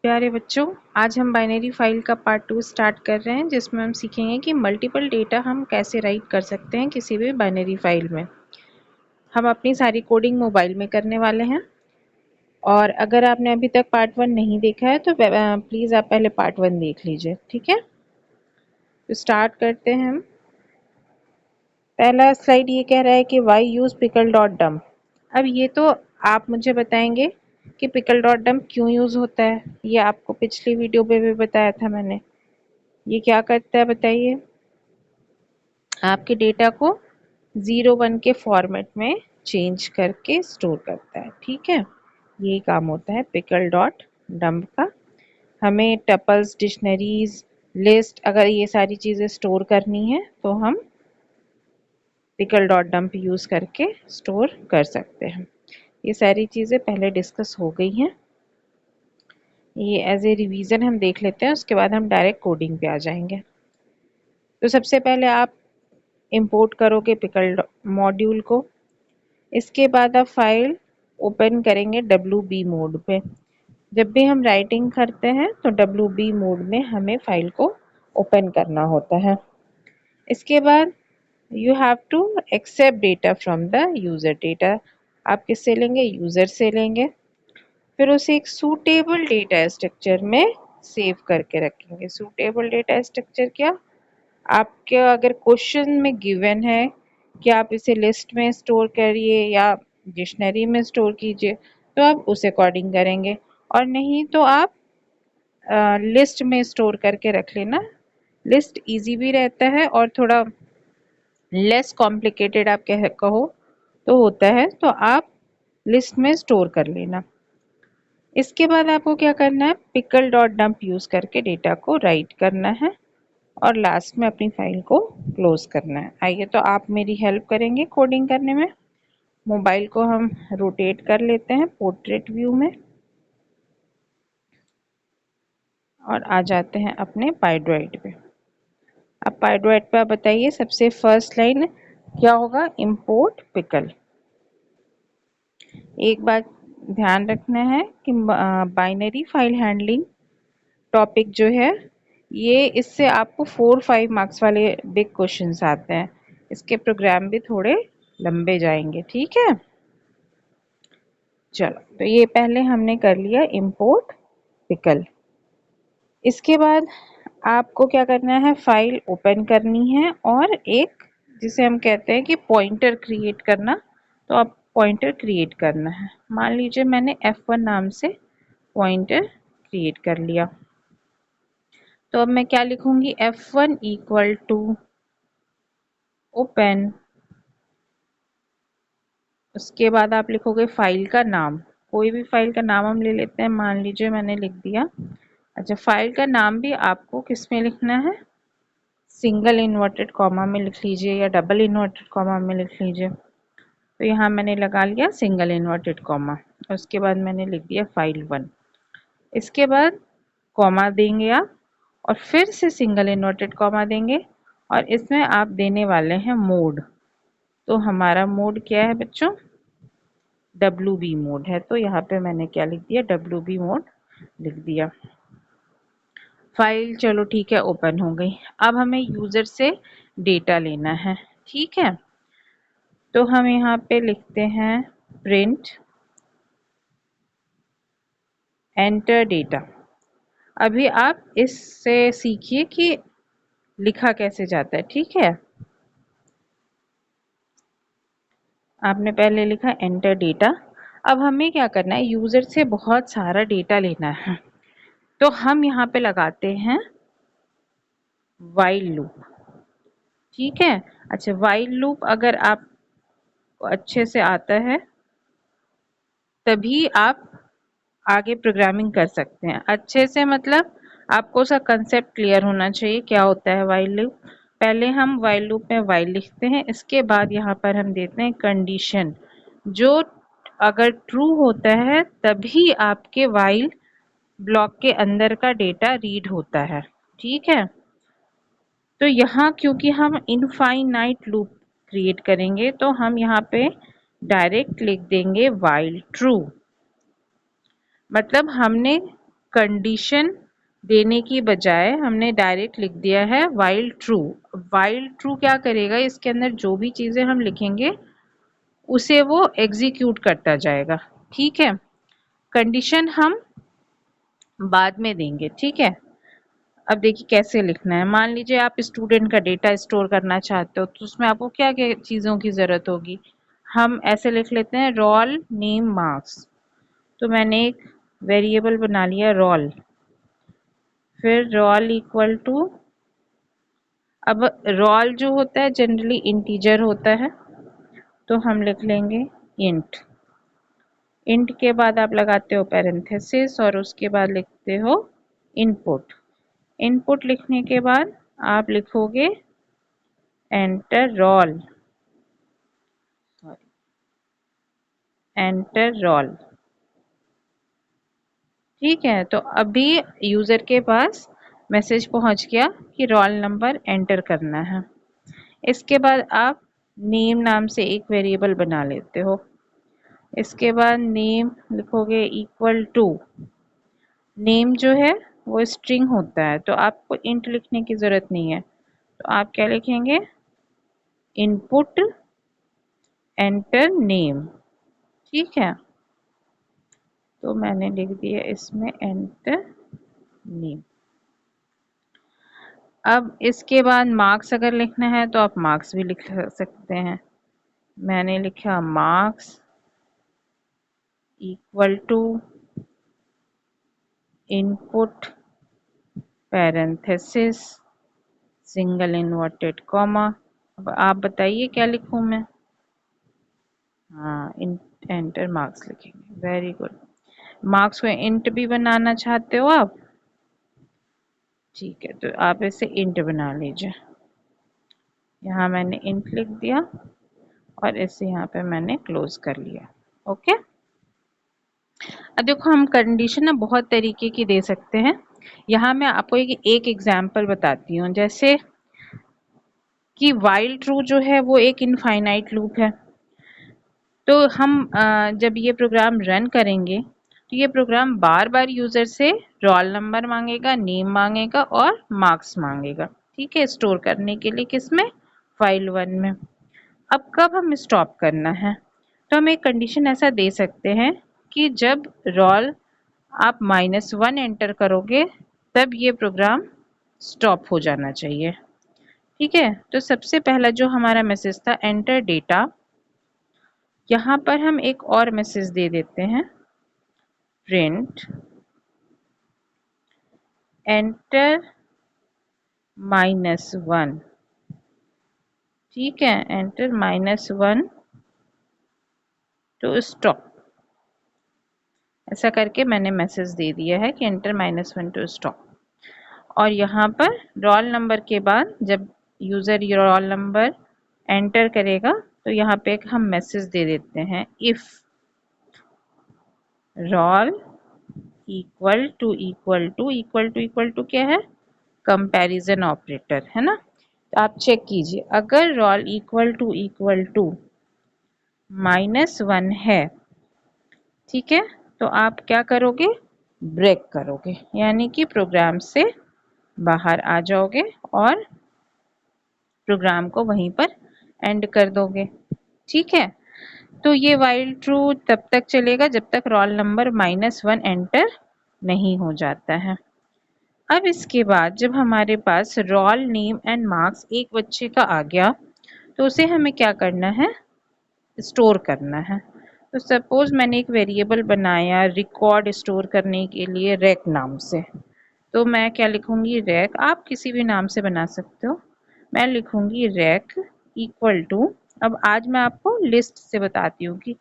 प्यारे बच्चों, आज हम बाइनरी फाइल का पार्ट 2 स्टार्ट कर रहे हैं, जिसमें हम सीखेंगे कि मल्टीपल डेटा हम कैसे राइट कर सकते हैं किसी भी बाइनरी फाइल में। हम अपनी सारी कोडिंग मोबाइल में करने वाले हैं और अगर आपने अभी तक पार्ट 1 नहीं देखा है तो प्लीज़ आप पहले पार्ट 1 देख लीजिए, ठीक है। तो स्टार्ट करते हैं हम। पहला स्लाइड ये कह रहा है कि why use pickle dot dump. अब ये तो आप मुझे बताएंगे कि पिकल डॉट डम्प क्यों यूज़ होता है। ये आपको पिछली वीडियो पे भी बताया था मैंने। ये क्या करता है बताइए, आपके डेटा को 0-1 के फॉर्मेट में चेंज करके स्टोर करता है, ठीक है। यही काम होता है पिकल डॉट डम्प का। हमें टपल्स, डिक्शनरीज, लिस्ट, अगर ये सारी चीज़ें स्टोर करनी है तो हम पिकल डॉट डम्प यूज़ करके स्टोर कर सकते हैं। ये सारी चीज़ें पहले डिस्कस हो गई हैं, ये एज ए रिवीजन हम देख लेते हैं, उसके बाद हम डायरेक्ट कोडिंग पे आ जाएंगे। तो सबसे पहले आप इंपोर्ट करोगे पिकल मॉड्यूल को। इसके बाद आप फाइल ओपन करेंगे WB मोड पे। जब भी हम राइटिंग करते हैं तो WB मोड में हमें फाइल को ओपन करना होता है। इसके बाद you have to accept data from the user. Data आप किससे लेंगे? यूज़र से लेंगे। फिर उसे एक सूटेबल डेटा स्ट्रक्चर में सेव करके रखेंगे। सूटेबल डेटा स्ट्रक्चर क्या? आपके अगर क्वेश्चन में गिवन है कि आप इसे लिस्ट में स्टोर करिए या डिक्शनरी में स्टोर कीजिए तो आप उस अकॉर्डिंग करेंगे, और नहीं तो आप लिस्ट में स्टोर करके रख लेना। लिस्ट इजी भी रहता है और थोड़ा लेस कॉम्प्लिकेटेड आप कहो तो होता है, तो आप लिस्ट में स्टोर कर लेना। इसके बाद आपको क्या करना है? पिकल डॉट डम्प यूज़ करके डेटा को राइट करना है और लास्ट में अपनी फाइल को क्लोज करना है। आइए तो आप मेरी हेल्प करेंगे कोडिंग करने में। मोबाइल को हम रोटेट कर लेते हैं पोर्ट्रेट व्यू में और आ जाते हैं अपने पाइड्रॉइड पे। अब पाइड्रॉइड पे आप बताइए, सबसे फर्स्ट लाइन क्या होगा? Import pickle. एक बात ध्यान रखना है कि बाइनरी फाइल हैंडलिंग टॉपिक जो है ये, इससे आपको 4-5 मार्क्स वाले बिग क्वेश्चंस आते हैं। इसके प्रोग्राम भी थोड़े लंबे जाएंगे, ठीक है। चलो, तो ये पहले हमने कर लिया इंपोर्ट पिकल। इसके बाद आपको क्या करना है? फाइल ओपन करनी है और एक, जिसे हम कहते हैं कि पॉइंटर क्रिएट करना, तो आप पॉइंटर क्रिएट करना है। मान लीजिए मैंने F1 नाम से पॉइंटर क्रिएट कर लिया, तो अब मैं क्या लिखूंगी? F1 equal to open. उसके बाद आप लिखोगे फाइल का नाम। कोई भी फाइल का नाम हम ले लेते हैं, मान लीजिए मैंने लिख दिया। अच्छा, फाइल का नाम भी आपको किस में लिखना है? सिंगल इन्वर्टेड कॉमा में लिख लीजिए या डबल इन्वर्टेड कॉमा में लिख लीजिए। तो यहाँ मैंने लगा लिया सिंगल इन्वर्टेड कॉमा। उसके बाद मैंने लिख दिया फाइल 1। इसके बाद कॉमा देंगे आप और फिर से सिंगल इन्वर्टेड कॉमा देंगे और इसमें आप देने वाले हैं मोड। तो हमारा मोड क्या है बच्चों? WB मोड है। तो यहाँ पे मैंने क्या लिख दिया? WB मोड लिख दिया। फाइल चलो ठीक है, ओपन हो गई। अब हमें यूज़र से डेटा लेना है, ठीक है। तो हम यहाँ पे लिखते हैं प्रिंट एंटर डेटा। अभी आप इससे सीखिए कि लिखा कैसे जाता है, ठीक है। आपने पहले लिखा एंटर डेटा। अब हमें क्या करना है? यूज़र से बहुत सारा डेटा लेना है, तो हम यहाँ पे लगाते हैं वाइल लूप, ठीक है। अच्छा, वाइल लूप अगर आपको अच्छे से आता है तभी आप आगे प्रोग्रामिंग कर सकते हैं। अच्छे से मतलब आपको उसका कंसेप्ट क्लियर होना चाहिए क्या होता है वाइल लूप। पहले हम वाइल लूप में वाइल लिखते हैं, इसके बाद यहाँ पर हम देते हैं कंडीशन, जो अगर ट्रू होता है तभी आपके वाइल ब्लॉक के अंदर का डेटा रीड होता है, ठीक है। तो यहाँ क्योंकि हम इनफाइनाइट लूप क्रिएट करेंगे तो हम यहाँ पे डायरेक्ट लिख देंगे वाइल ट्रू। मतलब हमने कंडीशन देने की बजाय हमने डायरेक्ट लिख दिया है वाइल ट्रू। वाइल ट्रू क्या करेगा, इसके अंदर जो भी चीज़ें हम लिखेंगे उसे वो एग्जीक्यूट करता जाएगा। ठीक है, कंडीशन हम बाद में देंगे। ठीक है, अब देखिए कैसे लिखना है। मान लीजिए आप स्टूडेंट का डेटा स्टोर करना चाहते हो, तो उसमें आपको क्या क्या चीज़ों की ज़रूरत होगी। हम ऐसे लिख लेते हैं रोल नेम मार्क्स। तो मैंने एक वेरिएबल बना लिया रोल, फिर रोल इक्वल टू, अब रोल जो होता है जनरली इंटीजर होता है, तो हम लिख लेंगे इंट। इंट के बाद आप लगाते हो पैरेंथेसिस और उसके बाद लिखते हो इनपुट। इनपुट लिखने के बाद आप लिखोगे एंटर रोल, एंटर रोल। ठीक है, तो अभी यूज़र के पास मैसेज पहुंच गया कि रोल नंबर एंटर करना है। इसके बाद आप नेम नाम से एक वेरिएबल बना लेते हो। इसके बाद नेम लिखोगे इक्वल टू, नेम जो है वो स्ट्रिंग होता है तो आपको इंट लिखने की ज़रूरत नहीं है, तो आप क्या लिखेंगे इनपुट एंटर नेम। ठीक है, तो मैंने लिख दिया इसमें एंटर नेम। अब इसके बाद मार्क्स अगर लिखना है तो आप मार्क्स भी लिख सकते हैं। मैंने लिखा marks equal to input parenthesis single inverted comma. अब आप बताइए क्या लिखूं मैं। हाँ, एंटर मार्क्स लिखेंगे। Very good. मार्क्स को इंट भी बनाना चाहते हो आप, ठीक है, तो आप इसे इंट बना लीजिए। यहाँ मैंने इंट लिख दिया और इसे यहाँ पे मैंने क्लोज कर लिया। ओके, अब देखो हम कंडीशन ना बहुत तरीके की दे सकते हैं। यहाँ मैं आपको एक एग्जाम्पल बताती हूँ, जैसे कि वाइल ट्रू जो है वो एक इनफाइनाइट लूप है। तो हम जब ये प्रोग्राम रन करेंगे तो ये प्रोग्राम बार बार यूज़र से रोल नंबर मांगेगा, नेम मांगेगा और मार्क्स मांगेगा। ठीक है, स्टोर करने के लिए किसमें, फाइल 1 में। अब कब हम स्टॉप करना है, तो हम एक कंडीशन ऐसा दे सकते हैं कि जब रोल आप -1 एंटर करोगे तब ये प्रोग्राम स्टॉप हो जाना चाहिए। ठीक है, तो सबसे पहला जो हमारा मैसेज था एंटर डेटा, यहाँ पर हम एक और मैसेज दे देते हैं प्रिंट एंटर -1। ठीक है, एंटर -1 टू स्टॉप। ऐसा करके मैंने मैसेज दे दिया है कि एंटर -1 टू स्टॉप। और यहाँ पर रोल नंबर के बाद जब यूज़र ये रोल नंबर एंटर करेगा तो यहाँ पे एक हम मैसेज दे देते हैं if roll equal to equal to equal to equal to क्या है, कंपैरिजन ऑपरेटर है ना। तो आप चेक कीजिए, अगर रोल इक्वल टू -1 है, ठीक है, तो आप क्या करोगे, ब्रेक करोगे, यानी कि प्रोग्राम से बाहर आ जाओगे और प्रोग्राम को वहीं पर एंड कर दोगे। ठीक है, तो ये वाइल ट्रू तब तक चलेगा जब तक रोल नंबर -1 एंटर नहीं हो जाता है। अब इसके बाद जब हमारे पास रोल नेम एंड मार्क्स एक बच्चे का आ गया तो उसे हमें क्या करना है, स्टोर करना है। तो सपोज मैंने एक वेरिएबल बनाया रिकॉर्ड स्टोर करने के लिए रैक नाम से, तो मैं क्या लिखूंगी रैक, आप किसी भी नाम से बना सकते हो, मैं लिखूंगी रैक इक्वल टू। अब आज मैं आपको लिस्ट से बताती हूँ कि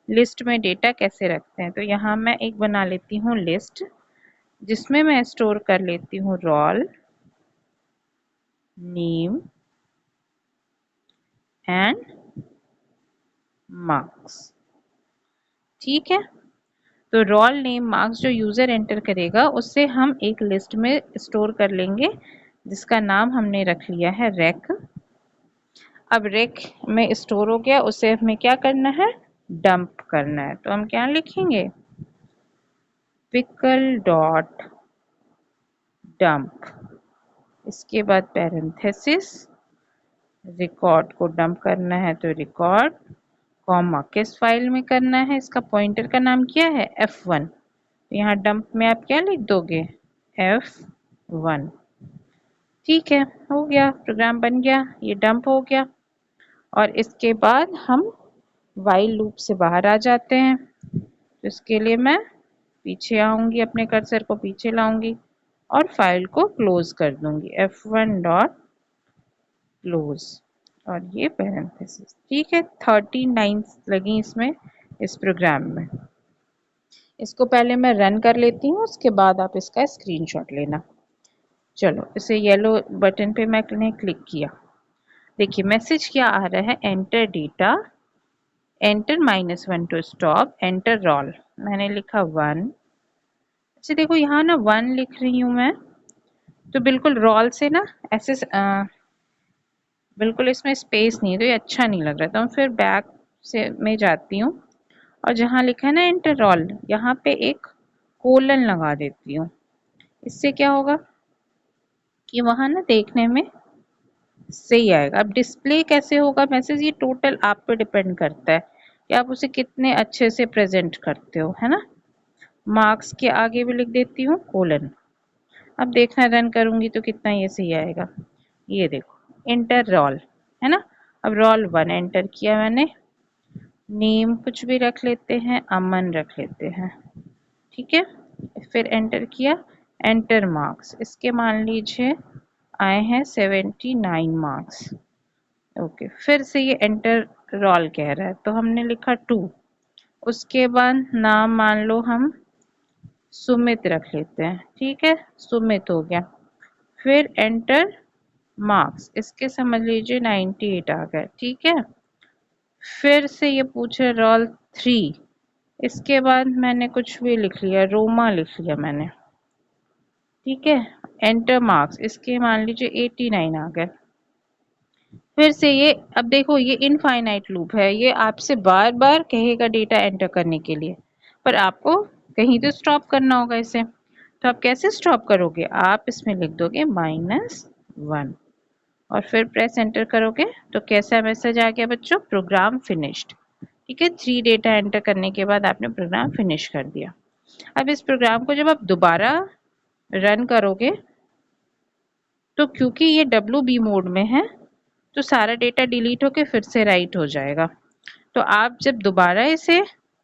लिस्ट में डेटा कैसे रखते हैं। तो यहाँ मैं एक बना लेती हूँ लिस्ट जिसमें मैं स्टोर कर लेती हूँ रोल नेम एंड मार्क्स। ठीक है, तो रोल नेम मार्क्स जो यूज़र एंटर करेगा उससे हम एक लिस्ट में स्टोर कर लेंगे जिसका नाम हमने रख लिया है रैक। अब रैक में स्टोर हो गया, उसे हमें क्या करना है, डंप करना है। तो हम क्या लिखेंगे पिकल डॉट डंप, इसके बाद पैरेंथेसिस, रिकॉर्ड को डंप करना है तो रिकॉर्ड, कॉमा किस फाइल में करना है, इसका पॉइंटर का नाम क्या है F1, तो यहाँ डंप में आप क्या लिख दोगे F1। ठीक है, हो गया, प्रोग्राम बन गया, ये डंप हो गया। और इसके बाद हम वाइल लूप से बाहर आ जाते हैं, तो इसके लिए मैं पीछे आऊंगी, अपने कर्सर को पीछे लाऊंगी और फाइल को क्लोज कर दूंगी F1 डॉट क्लोज, और ये पैरेंथेसिस। ठीक है, 13 लाइन्स लगी इसमें, इस प्रोग्राम में। इसको पहले मैं रन कर लेती हूँ, उसके बाद आप इसका स्क्रीनशॉट लेना। चलो, इसे येलो बटन पे मैंने क्लिक किया, देखिए मैसेज क्या आ रहा है, enter data, enter -1 to stop, enter roll, मैंने लिखा 1। अच्छा देखो यहाँ ना 1 लिख रही हूँ मैं, तो बिल्कुल रोल से ना ऐसे बिल्कुल इसमें स्पेस नहीं, तो ये अच्छा नहीं लग रहा, तो फिर बैक से मैं जाती हूँ और जहाँ लिखा है ना एंटर रोल, यहाँ पे एक कोलन लगा देती हूँ। इससे क्या होगा कि वहाँ ना देखने में सही आएगा। अब डिस्प्ले कैसे होगा मैसेज, ये टोटल आप पे डिपेंड करता है कि आप उसे कितने अच्छे से प्रेजेंट करते हो, है ना। मार्क्स के आगे भी लिख देती हूँ कोलन। अब देखना, रन करूंगी तो कितना ये सही आएगा, ये देखो एंटर रोल, है ना। अब रोल 1 एंटर किया मैंने, नेम कुछ भी रख लेते हैं, अमन रख लेते हैं, ठीक है। फिर एंटर किया, एंटर मार्क्स, इसके मान लीजिए आए हैं 79 मार्क्स। ओके, फिर से ये एंटर रोल कह रहा है, तो हमने लिखा 2। उसके बाद नाम मान लो हम सुमित रख लेते हैं, ठीक है, सुमित हो गया। फिर एंटर मार्क्स, इसके समझ लीजिए 98 आ गए, ठीक है। फिर से ये पूछे रोल 3, इसके बाद मैंने कुछ भी लिख लिया, रोमा लिख लिया मैंने, ठीक है। एंटर मार्क्स, इसके मान लीजिए 89 आ गए। फिर से ये, अब देखो ये इनफाइनाइट लूप है, ये आपसे बार बार कहेगा डेटा एंटर करने के लिए, पर आपको कहीं तो स्टॉप करना होगा इसे। तो आप कैसे स्टॉप करोगे, आप इसमें लिख दोगे -1 और फिर प्रेस एंटर करोगे तो कैसा मैसेज आ गया बच्चों, प्रोग्राम फिनिश्ड। ठीक है, 3 डेटा एंटर करने के बाद आपने प्रोग्राम फिनिश कर दिया। अब इस प्रोग्राम को जब आप दोबारा रन करोगे, तो क्योंकि ये WB मोड में है, तो सारा डेटा डिलीट होके फिर से राइट हो जाएगा। तो आप जब दोबारा इसे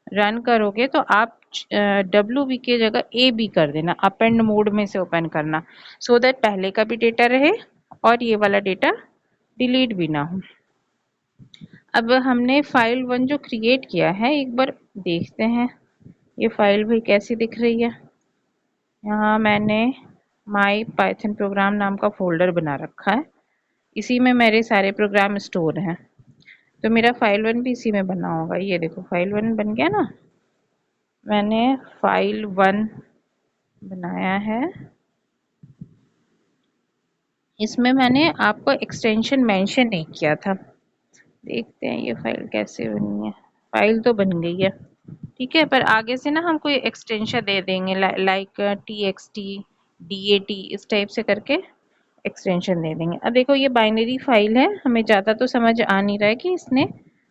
रन करोगे तो आप WB की जगह AB कर देना, अपेंड मोड में से ओपन करना, सो दैट पहले का भी डेटा रहे और ये वाला डेटा डिलीट भी ना हो। अब हमने फाइल 1 जो क्रिएट किया है, एक बार देखते हैं ये फाइल भी कैसी दिख रही है। यहाँ मैंने माई पाइथन प्रोग्राम नाम का फोल्डर बना रखा है, इसी में मेरे सारे प्रोग्राम स्टोर हैं, तो मेरा फाइल 1 भी इसी में बना होगा। ये देखो फाइल 1 बन गया ना, मैंने फाइल 1 बनाया है, इसमें मैंने आपको एक्सटेंशन मेंशन नहीं किया था। देखते हैं ये फाइल कैसे बनी है, फाइल तो बन गई है, ठीक है, पर आगे से ना हम कोई एक्सटेंशन दे देंगे, लाइक TXT DAT इस टाइप से करके एक्सटेंशन दे देंगे। अब देखो ये बाइनरी फाइल है, हमें ज़्यादा तो समझ आ नहीं रहा है कि इसने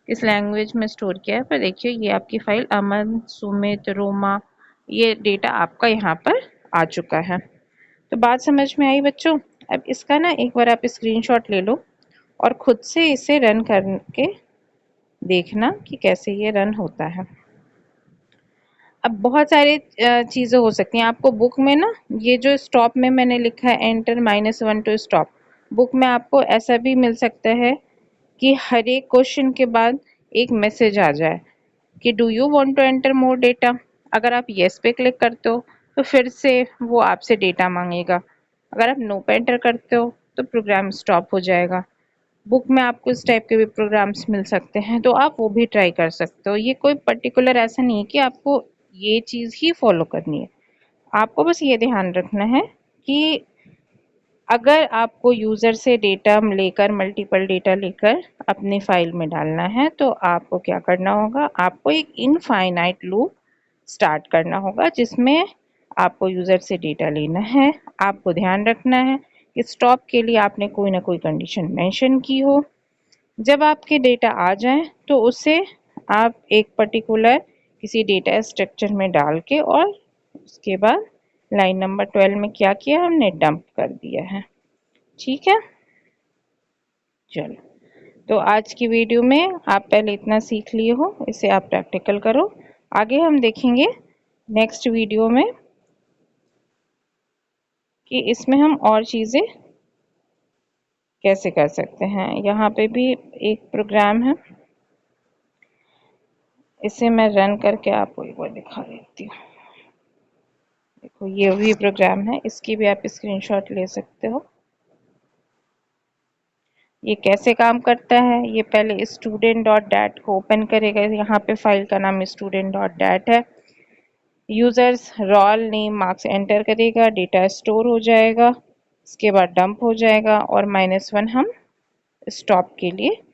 किस लैंग्वेज में स्टोर किया है, पर देखिए ये आपकी फाइल अमन, सुमित, रोमा, ये डेटा आपका यहाँ पर आ चुका है। तो बात समझ में आई बच्चों। अब इसका ना एक बार आप स्क्रीनशॉट ले लो और खुद से इसे रन करके देखना कि कैसे ये रन होता है। अब बहुत सारे चीज़ें हो सकती हैं आपको बुक में ना, ये जो स्टॉप में मैंने लिखा है एंटर -1 टू स्टॉप, बुक में आपको ऐसा भी मिल सकता है कि हर एक क्वेश्चन के बाद एक मैसेज आ जाए कि do you want to enter more data. अगर आप येस पे क्लिक करते हो तो फिर से वो आपसे डेटा मांगेगा, अगर आप नो पे एंटर करते हो तो प्रोग्राम स्टॉप हो जाएगा। बुक में आपको इस टाइप के भी प्रोग्राम्स मिल सकते हैं, तो आप वो भी ट्राई कर सकते हो। ये कोई पर्टिकुलर ऐसा नहीं है कि आपको ये चीज़ ही फॉलो करनी है, आपको बस ये ध्यान रखना है कि अगर आपको यूज़र से डेटा लेकर, मल्टीपल डेटा लेकर अपनी फाइल में डालना है, तो आपको क्या करना होगा, आपको एक इनफाइनाइट लूप स्टार्ट करना होगा जिसमें आपको यूज़र से डेटा लेना है। आपको ध्यान रखना है कि स्टॉप के लिए आपने कोई ना कोई कंडीशन मेंशन की हो। जब आपके डेटा आ जाए तो उसे आप एक पर्टिकुलर किसी डेटा स्ट्रक्चर में डाल के और उसके बाद लाइन नंबर 12 में क्या किया हमने डंप कर दिया है। ठीक है, चलो तो आज की वीडियो में आप पहले इतना सीख लिए हो, इसे आप प्रैक्टिकल करो। आगे हम देखेंगे नेक्स्ट वीडियो में कि इसमें हम और चीज़ें कैसे कर सकते हैं। यहाँ पे भी एक प्रोग्राम है, इसे मैं रन करके आपको एक बार दिखा देती हूँ। देखो ये वही प्रोग्राम है, इसकी भी आप स्क्रीनशॉट ले सकते हो। ये कैसे काम करता है, ये पहले student.dat को ओपन करेगा। यहाँ पे फाइल का नाम student.dat है। Users roll name marks enter करेगा, डेटा स्टोर हो जाएगा, इसके बाद डंप हो जाएगा और -1 हम स्टॉप के लिए